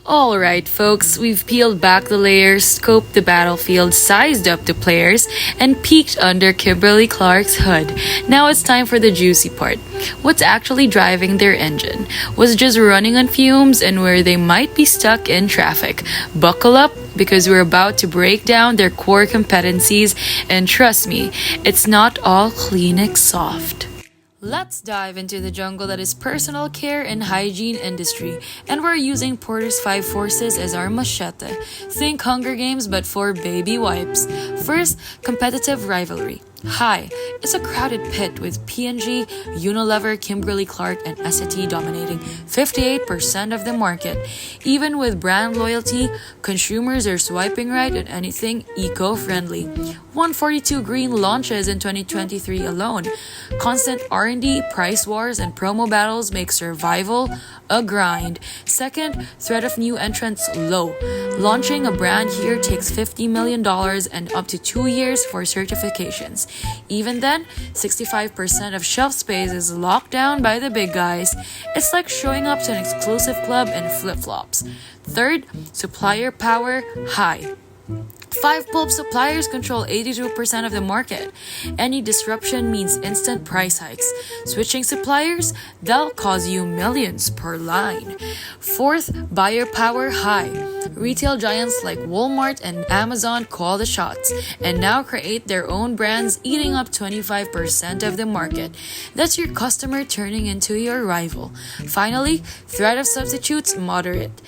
Alright, folks, we've peeled back the layers, scoped the battlefield, sized up the players, and peeked under Kimberly-Clark's hood. Now it's time for the juicy part. What's actually driving their engine? Was it just running on fumes and where they might be stuck in traffic? Buckle up because we're about to break down their core competencies, and trust me, it's not all Kleenex soft. Let's dive into the jungle that is personal care and hygiene industry, and we're using Porter's 5 Forces as our machete. Think Hunger Games but for baby wipes. First, competitive rivalry. Hi, it's a crowded pit with P&G, Unilever, Kimberly-Clark, and SAT dominating 58% of the market. Even with brand loyalty, consumers are swiping right at anything eco-friendly. 142 green launches in 2023 alone. Constant R&D, price wars, and promo battles make survival a grind. Second, threat of new entrants low. Launching a brand here takes $50 million and up to 2 years for certifications. Even then, 65% of shelf space is locked down by the big guys. It's like showing up to an exclusive club in flip-flops. Third, supplier power high. 5 pulp suppliers control 82% of the market. Any disruption means instant price hikes. Switching suppliers, they'll cost you millions per line. Fourth, buyer power high. Retail giants like Walmart and Amazon call the shots and now create their own brands, eating up 25% of the market. That's your customer turning into your rival. Finally, threat of substitutes moderate.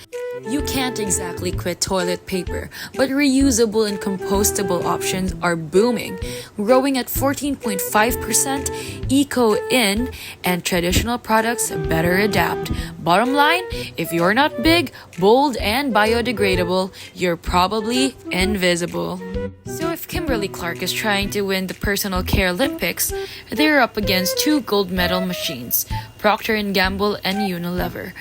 You can't exactly quit toilet paper, but reusable and compostable options are booming, growing at 14.5%, eco-in, and traditional products better adapt. Bottom line, if you're not big, bold, and biodegradable, you're probably invisible. So if Kimberly-Clark is trying to win the personal care Olympics, they're up against 2 gold medal machines, Procter & Gamble and Unilever.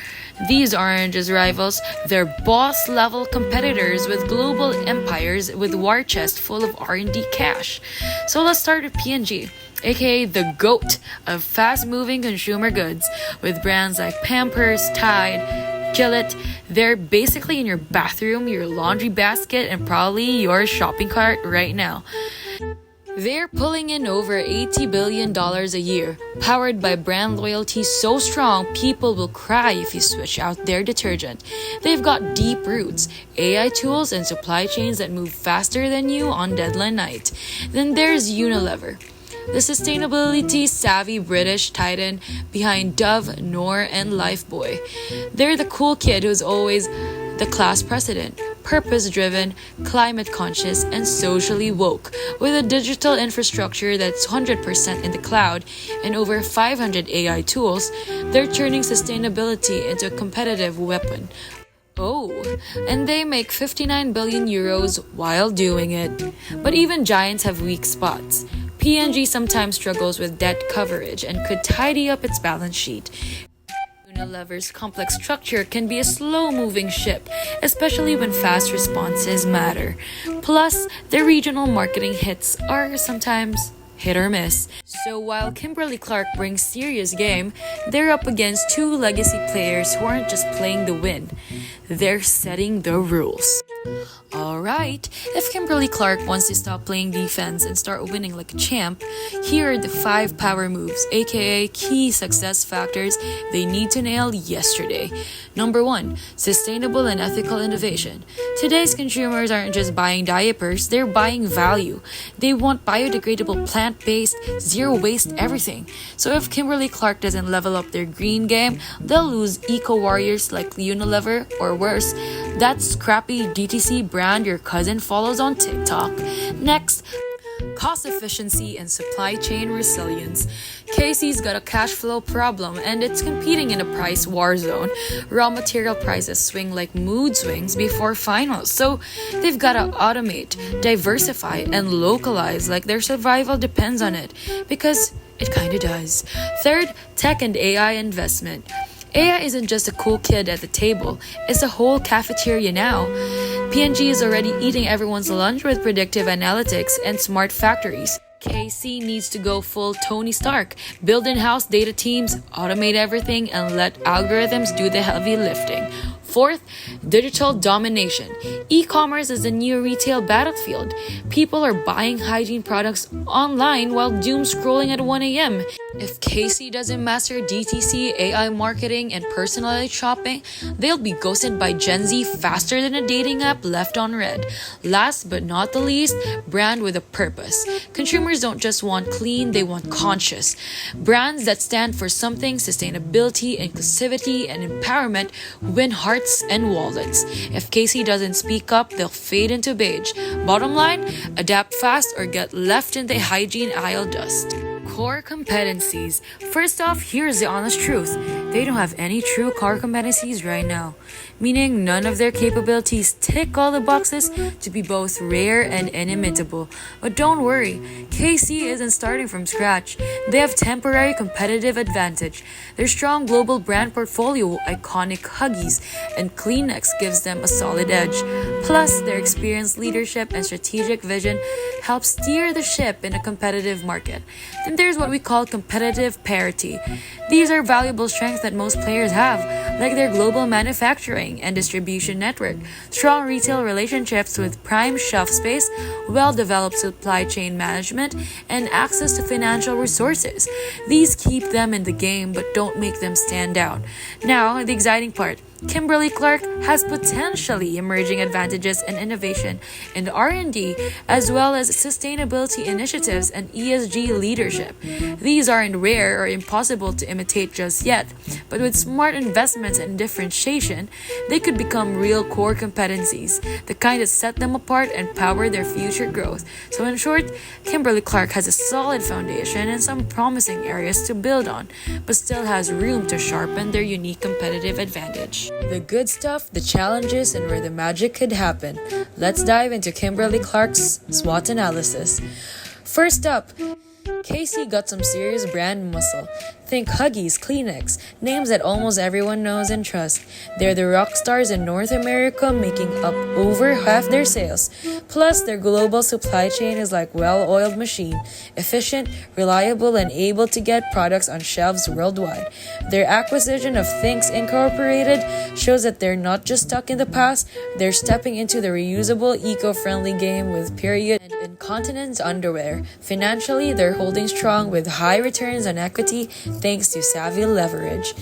These aren't just rivals, they're boss-level competitors with global empires with war chest full of R&D cash. So let's start with P&G, aka the GOAT of fast-moving consumer goods, with brands like Pampers, Tide, Gillette. They're basically in your bathroom, your laundry basket, and probably your shopping cart right now. They're pulling in over $80 billion a year, powered by brand loyalty so strong people will cry if you switch out their detergent. They've got deep roots, AI tools, and supply chains that move faster than you on deadline night. Then there's Unilever, the sustainability-savvy British titan behind Dove, Knorr, and Lifebuoy. They're the cool kid who's always the class president, purpose-driven, climate-conscious, and socially woke. With a digital infrastructure that's 100% in the cloud and over 500 AI tools, they're turning sustainability into a competitive weapon. Oh, and they make 59 billion euros while doing it. But even giants have weak spots. P&G sometimes struggles with debt coverage and could tidy up its balance sheet. Unilever's complex structure can be a slow-moving ship, especially when fast responses matter. Plus, their regional marketing hits are sometimes hit or miss. So while Kimberly-Clark brings serious game, they're up against 2 legacy players who aren't just playing the win, they're setting the rules. Alright, if Kimberly-Clark wants to stop playing defense and start winning like a champ, here are the 5 power moves, aka key success factors they need to nail yesterday. Number 1, sustainable and ethical innovation. Today's consumers aren't just buying diapers, they're buying value. They want biodegradable, plant-based, zero-waste everything. So if Kimberly-Clark doesn't level up their green game, they'll lose eco-warriors like Unilever, or worse, that scrappy DTC brand your cousin follows on TikTok. Next, cost efficiency and supply chain resilience. Casey's got a cash flow problem and it's competing in a price war zone. Raw material prices swing like mood swings before finals, so they've got to automate, diversify, and localize like their survival depends on it, because it kinda does. Third, tech and AI investment. AI isn't just a cool kid at the table, it's a whole cafeteria now. P&G is already eating everyone's lunch with predictive analytics and smart factories. KC needs to go full Tony Stark, build in-house data teams, automate everything, and let algorithms do the heavy lifting. Fourth, digital domination. E-commerce is the new retail battlefield. People are buying hygiene products online while doom scrolling at 1 a.m. If Casey doesn't master DTC, AI marketing, and personalized shopping, they'll be ghosted by Gen Z faster than a dating app left on red. Last but not the least, brand with a purpose. Consumers don't just want clean, they want conscious. Brands that stand for something, sustainability, inclusivity, and empowerment win hearts and wallets. If Casey doesn't speak up, they'll fade into beige. Bottom line, adapt fast or get left in the hygiene aisle dust. Core competencies. First off, here's the honest truth. They don't have any true core competencies right now, meaning none of their capabilities tick all the boxes to be both rare and inimitable. But don't worry, KC isn't starting from scratch. They have temporary competitive advantage. Their strong global brand portfolio, iconic Huggies, and Kleenex gives them a solid edge. Plus, their experienced leadership and strategic vision help steer the ship in a competitive market. Then there's what we call competitive parity. These are valuable strengths that most players have, like their global manufacturing and distribution network, strong retail relationships with prime shelf space, well-developed supply chain management, and access to financial resources. These keep them in the game but don't make them stand out. Now, the exciting part. Kimberly-Clark has potentially emerging advantages in innovation and R&D, as well as sustainability initiatives and ESG leadership. These aren't rare or impossible to imitate just yet, but with smart investments and differentiation, they could become real core competencies, the kind that set them apart and power their future growth. So in short, Kimberly-Clark has a solid foundation and some promising areas to build on, but still has room to sharpen their unique competitive advantage. The good stuff, the challenges, and where the magic could happen. Let's dive into Kimberly-Clark's SWOT analysis. First up, Casey got some serious brand muscle. Think Huggies, Kleenex, names that almost everyone knows and trusts. They're the rock stars in North America, making up over half their sales. Plus, their global supply chain is like well-oiled machine, efficient, reliable, and able to get products on shelves worldwide. Their acquisition of Things Incorporated shows that they're not just stuck in the past, they're stepping into the reusable, eco-friendly game with period and incontinence underwear. Financially, they're holding strong with high returns on equity thanks to savvy leverage.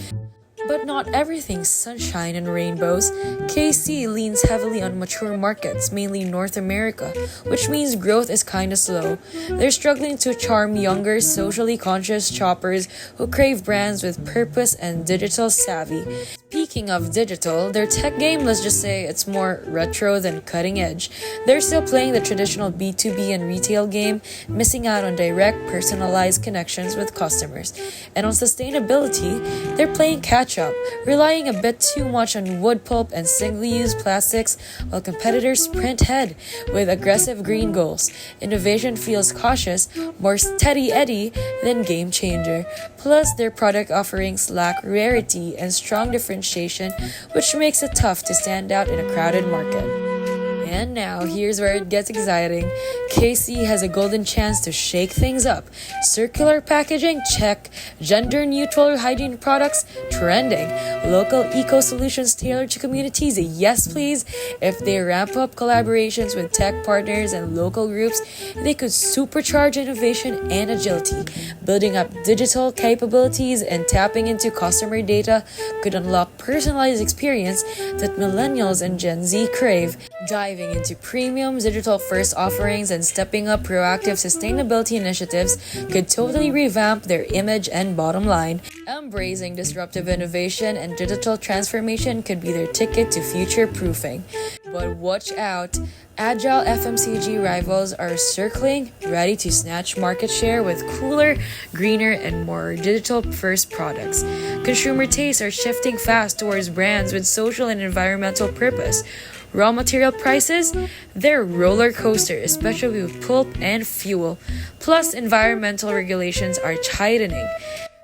But not everything's sunshine and rainbows. KC leans heavily on mature markets, mainly North America, which means growth is kinda slow. They're struggling to charm younger, socially conscious shoppers who crave brands with purpose and digital savvy. Speaking of digital, their tech game, let's just say it's more retro than cutting edge. They're still playing the traditional B2B and retail game, missing out on direct, personalized connections with customers. And on sustainability, they're playing catch up, relying a bit too much on wood pulp and single-use plastics, while competitors sprint ahead with aggressive green goals. Innovation feels cautious, more steady Eddie than game changer. Plus, their product offerings lack rarity and strong differentiation, which makes it tough to stand out in a crowded market. And now, here's where it gets exciting. KC has a golden chance to shake things up. Circular packaging? Check. Gender-neutral hygiene products? Trending. Local eco-solutions tailored to communities? Yes, please. If they ramp up collaborations with tech partners and local groups, they could supercharge innovation and agility. Building up digital capabilities and tapping into customer data could unlock personalized experience that millennials and Gen Z crave. Diving into premium digital-first offerings and stepping up proactive sustainability initiatives could totally revamp their image and bottom line. Embracing disruptive innovation and digital transformation could be their ticket to future-proofing. But watch out! Agile FMCG rivals are circling, ready to snatch market share with cooler, greener, and more digital-first products. Consumer tastes are shifting fast towards brands with social and environmental purpose. Raw material prices? They're roller coaster, especially with pulp and fuel. Plus, environmental regulations are tightening,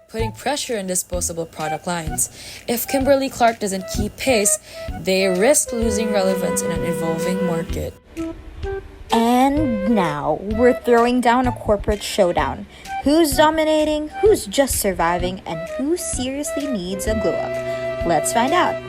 putting pressure on disposable product lines. If Kimberly-Clark doesn't keep pace, they risk losing relevance in an evolving market. And now, we're throwing down a corporate showdown. Who's dominating, who's just surviving, and who seriously needs a glow-up? Let's find out.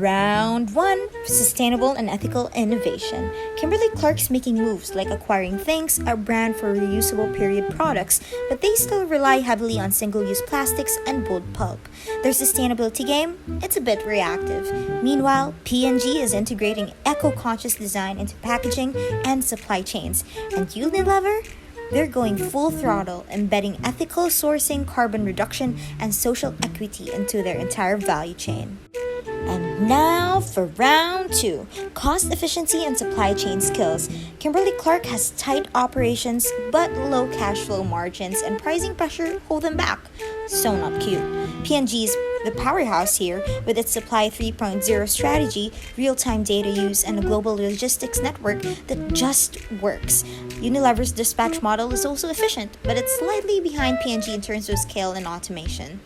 Round 1, Sustainable and Ethical Innovation. Kimberly-Clark's making moves like acquiring Thanks, a brand for reusable period products, but they still rely heavily on single-use plastics and wood pulp. Their sustainability game, it's a bit reactive. Meanwhile, P&G is integrating eco-conscious design into packaging and supply chains. And Unilever? They're going full throttle, embedding ethical sourcing, carbon reduction, and social equity into their entire value chain. And now for round 2, cost efficiency and supply chain skills. Kimberly-Clark has tight operations but low cash flow margins, and pricing pressure hold them back. So not cute. P&G's the powerhouse here with its Supply 3.0 strategy, real-time data use, and a global logistics network that just works. Unilever's dispatch model is also efficient, but it's slightly behind P&G in terms of scale and automation.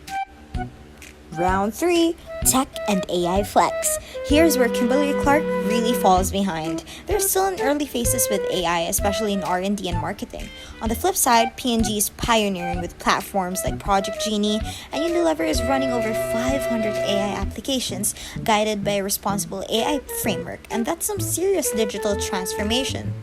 Round 3, Tech and AI Flex. Here's where Kimberly-Clark really falls behind. They're still in early phases with AI, especially in R&D and marketing. On the flip side, P&G is pioneering with platforms like Project Genie, and Unilever is running over 500 AI applications guided by a responsible AI framework, and that's some serious digital transformation.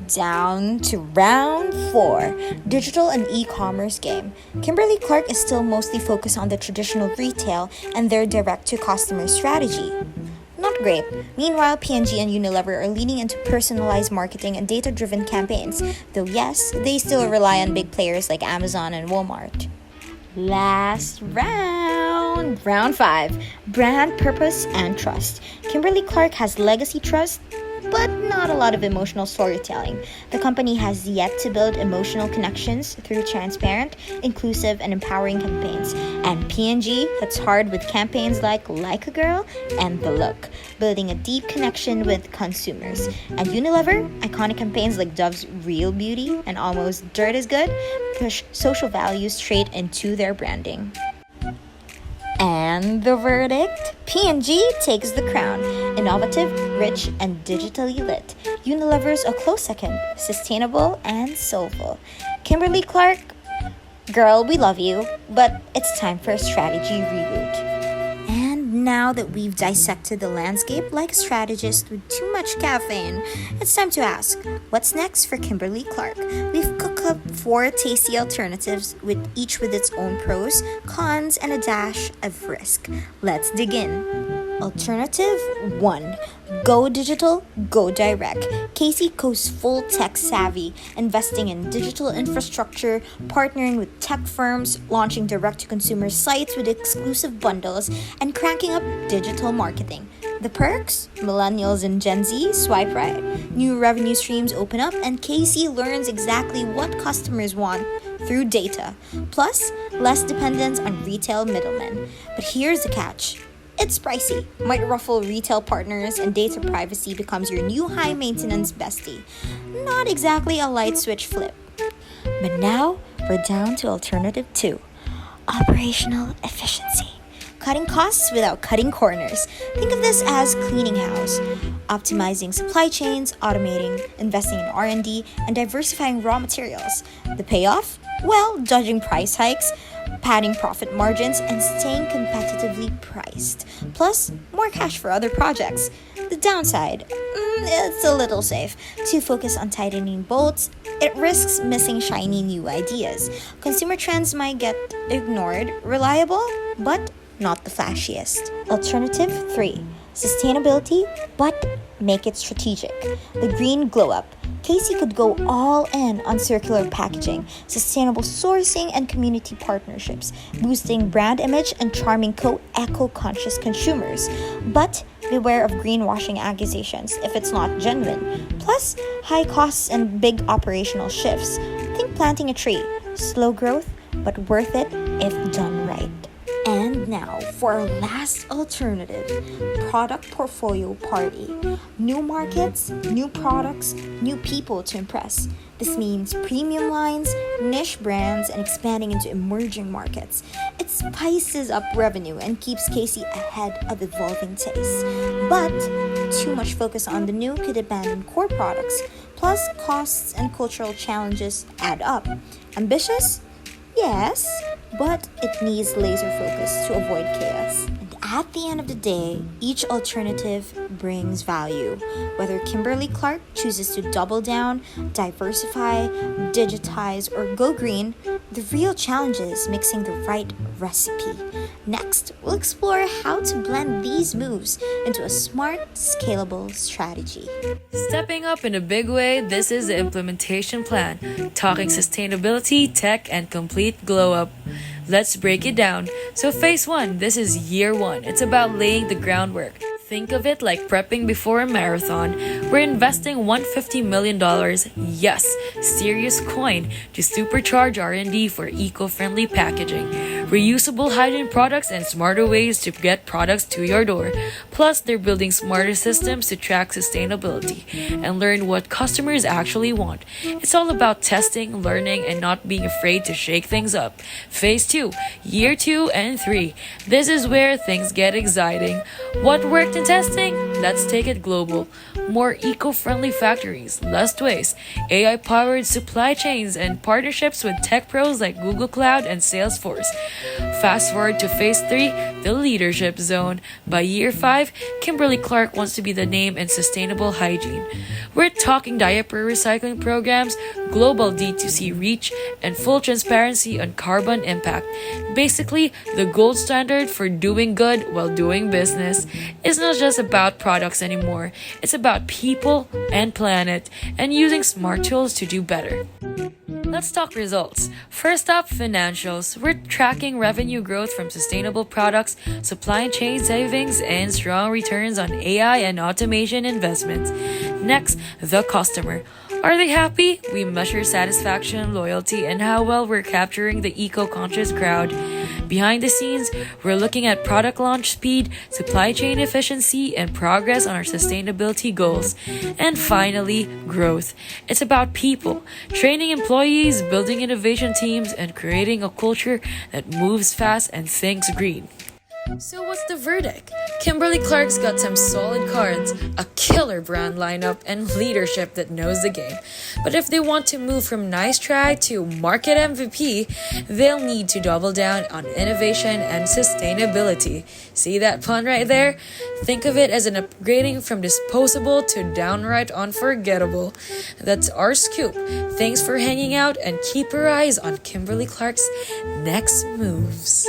Down to round 4, digital and e-commerce game. Kimberly-Clark is still mostly focused on the traditional retail and their direct-to-customer strategy. Not great. Meanwhile, P&G and Unilever are leaning into personalized marketing and data-driven campaigns, though yes, they still rely on big players like Amazon and Walmart. Last round, round 5, brand purpose and trust. Kimberly-Clark has legacy trust, but not a lot of emotional storytelling. The company has yet to build emotional connections through transparent, inclusive, and empowering campaigns. And P&G hits hard with campaigns like a Girl and The Look, building a deep connection with consumers. And Unilever, iconic campaigns like Dove's Real Beauty and Almost Dirt is Good, push social values straight into their branding. And the verdict? P&G takes the crown. Innovative, rich, and digitally lit. Unilever's a close second, sustainable and soulful. Kimberly-Clark, girl, we love you, but it's time for a strategy reboot. And now that we've dissected the landscape like a strategist with too much caffeine, it's time to ask, what's next for Kimberly-Clark? We've cooked up 4 tasty alternatives, with each with its own pros, cons, and a dash of risk. Let's dig in. Alternative 1. Go digital, go direct. Casey goes full tech savvy, investing in digital infrastructure, partnering with tech firms, launching direct-to-consumer sites with exclusive bundles, and cranking up digital marketing. The perks? Millennials and Gen Z swipe right. New revenue streams open up, and Casey learns exactly what customers want through data. Plus, less dependence on retail middlemen. But here's the catch. It's pricey, might ruffle retail partners, and data privacy becomes your new high-maintenance bestie. Not exactly a light switch flip. But now, we're down to alternative 2. Operational efficiency. Cutting costs without cutting corners. Think of this as cleaning house. Optimizing supply chains, automating, investing in R&D, and diversifying raw materials. The payoff? Well, dodging price hikes, padding profit margins, and staying competitively priced. Plus, more cash for other projects. The downside? It's a little safe. Too focused on tightening bolts, it risks missing shiny new ideas. Consumer trends might get ignored. Reliable, but not the flashiest. Alternative 3. Sustainability, but make it strategic. The green glow up. Casey could go all in on circular packaging, sustainable sourcing, and community partnerships, boosting brand image and charming eco-conscious consumers. But beware of greenwashing accusations if it's not genuine. Plus, high costs and big operational shifts. Think planting a tree. Slow growth, but worth it if done right. And now for our last alternative, product portfolio party. New markets, new products, new people to impress. This means premium lines, niche brands, and expanding into emerging markets. It spices up revenue and keeps Casey ahead of evolving tastes. But too much focus on the new could abandon core products. Plus, costs and cultural challenges add up. Ambitious? Yes, but it needs laser focus to avoid chaos. And At the end of the day, each alternative brings value. Whether Kimberly-Clark chooses to double down, diversify, digitize, or go green, the real challenge is mixing the right recipe. Next, we'll explore how to blend these moves into a smart, scalable strategy. Stepping up in a big way, this is the implementation plan. Talking sustainability, tech, and complete glow up. Let's break it down. So phase 1, this is year 1. It's about laying the groundwork. Think of it like prepping before a marathon. We're investing $150 million, yes, serious coin, to supercharge R&D for eco-friendly packaging, reusable hygiene products, and smarter ways to get products to your door. Plus, they're building smarter systems to track sustainability and learn what customers actually want. It's all about testing, learning, and not being afraid to shake things up. Phase 2, year 2 and 3. This is where things get exciting. What worked in testing? Let's take it global. More eco-friendly factories, less waste, AI-powered supply chains, and partnerships with tech pros like Google Cloud and Salesforce. Fast forward to phase 3, the leadership zone. By year 5, Kimberly-Clark wants to be the name in sustainable hygiene. We're talking diaper recycling programs, global D2C reach, and full transparency on carbon impact. Basically, the gold standard for doing good while doing business. It's not just about products anymore. It's about people and planet, and using smart tools to do better. Let's talk results. First up, financials. We're tracking revenue growth from sustainable products, supply chain savings, and strong returns on AI and automation investments. Next, the customer. Are they happy? We measure satisfaction, loyalty, and how well we're capturing the eco-conscious crowd. Behind the scenes, we're looking at product launch speed, supply chain efficiency, and progress on our sustainability goals. And finally, growth. It's about people, training employees, building innovation teams, and creating a culture that moves fast and thinks green. So what's the verdict? Kimberly-Clark's got some solid cards, a killer brand lineup, and leadership that knows the game. But if they want to move from nice try to market MVP, they'll need to double down on innovation and sustainability. See that pun right there? Think of it as an upgrading from disposable to downright unforgettable. That's our scoop. Thanks for hanging out, and keep your eyes on Kimberly-Clark's next moves.